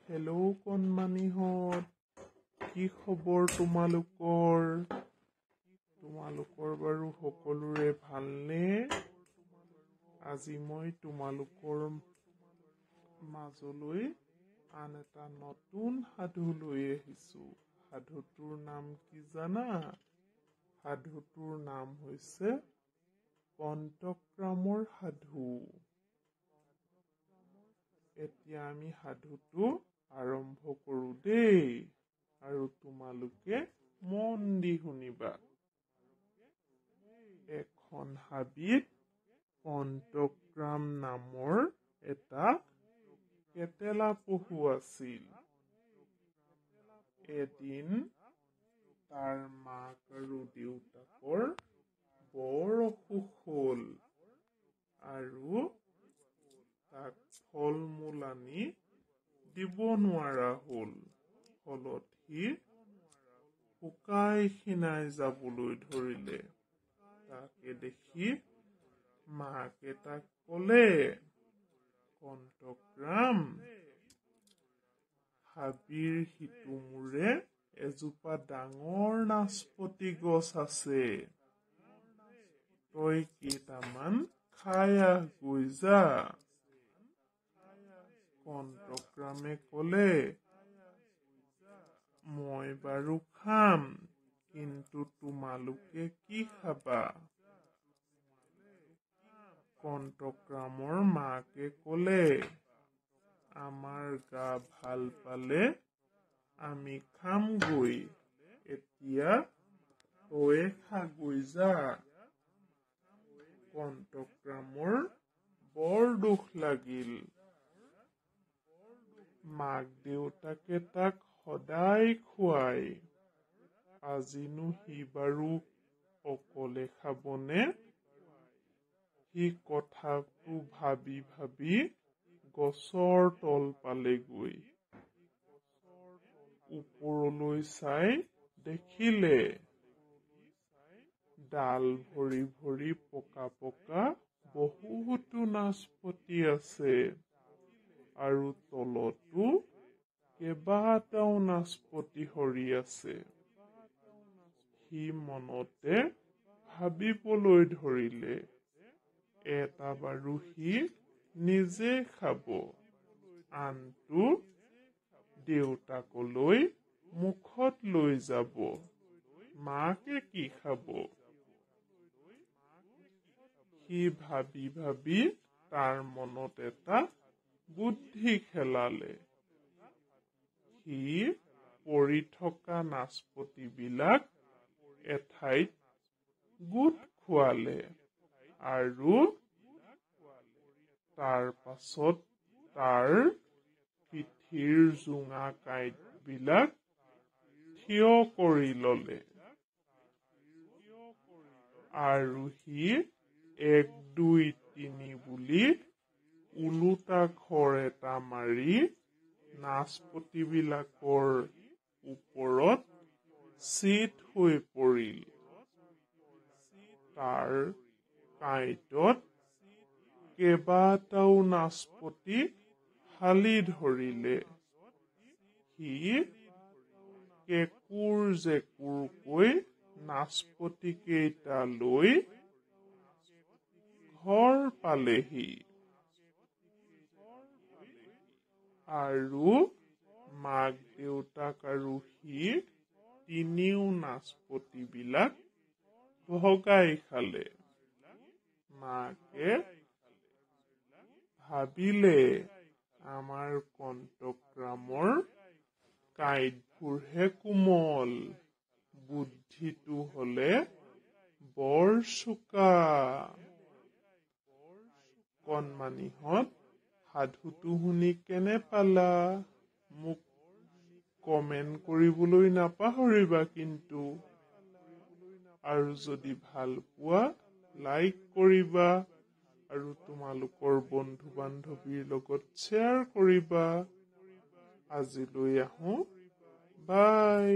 Hello' কণমানিহঁত, কি খবৰ তোমালোকৰ? তোমালোকৰ বাৰু সকলোৰে ভালনে? আজি মই তোমালোকৰ মাজলৈ আন এটা নতুন সাধু লৈ আহিছো। সাধুটোৰ নাম কি জানা? সাধুটোৰ নাম হৈছে পঞ্চক্ৰামৰ সাধু। এতিয়া আমি সাধুটো আৰম্ভ কৰো দেই, আৰু তোমালোকে মন দি শুনিবা। এখন হাবিত পঞ্চক্ৰাম নামৰ এটা কেটেলা পহু আছিল। এদিন তাৰ মাক আৰু দেউতাকৰ বৰ অসুখ হ'ল, আৰু তাক ফল মূল আনি দিব নোৱাৰা হ'ল। ফলত সি শুকাই খিনাই যাবলৈ ধৰিলে। তাকে দেখি মাকে তাক ক'লে, পঞ্চক্ৰাম, হাবিৰ সিটো মূৰে এজোপা ডাঙৰ নাচপতি গছ আছে। তই কেইটামান খাই আহগৈ যা। পঞ্চক্ৰামে ক'লে, মই বাৰু খাম, কিন্তু তোমালোকে কি খাবা? পঞ্চক্ৰামৰ মাকে ক'লে, আমাৰ গা ভাল পালে আমি খামগৈ, এতিয়া তয়ে খাগৈ যা। পঞ্চক্ৰামৰ বৰ দুখ লাগিল। মাক দেউতাকে তাক সদায় খুৱাই, আজিনো সি বাৰু অকলে খাবনে? সি কথাটো ভাবি ভাবি গছৰ তল পালেগৈ। ওপৰলৈ চাই দেখিলে ডাল ভৰি ভৰি পকা পকা বহুতো নাচপতি আছে, আৰু তলতো কেইবাটাও নাচপতি সৰি আছে। সি মনতে ভাবিবলৈ ধৰিলে, এটা বাৰু সি নিজে খাব, আনটো দেউতাকলৈ মুখত লৈ যাব। মাকে কি খাব? সি ভাবি ভাবি তাৰ মনত এটা বুদ্ধি খেলালে। সি পৰি থকা নাচপতিবিলাক এঠাইত গোট খোৱালে, আৰু তাৰ পাছত তাৰ পিঠিৰ জোঙা কাঁইটবিলাক থিয় কৰি ললে, আৰু সি 1 2 3 বুলি ওলোটা ঘৰ এটা মাৰি নাচপতিবিলাকৰ ওপৰত চিত হৈ পৰিল। তাৰ কাঁইটত কেইবাটাও নাচপতি হালি ধৰিলে। সি কেঁকুৰ জেকুৰকৈ নাচপতি কেইটা লৈ ঘৰ পালেহি, আৰু মাক দেউতাক আৰু সি তিনিও নাচপতিবিলাক ভগাই খালে। মাকে ভাবিলে, আমাৰ পঞ্চক্ৰামৰ কাঁইটবোৰহে কোমল, বুদ্ধিটো হলে বৰ চোকা। কণমানিহঁত, সাধুটো শুনি কেনে পালা? মোক কমেণ্ট কৰিবলৈ নাপাহৰিবা কিন্তু। আৰু যদি ভাল পোৱা লাইক কৰিবা, আৰু তোমালোকৰ বন্ধু বান্ধৱীৰ লগত শ্বেয়াৰ কৰিবা। আজিলৈ আহোঁ, বাই।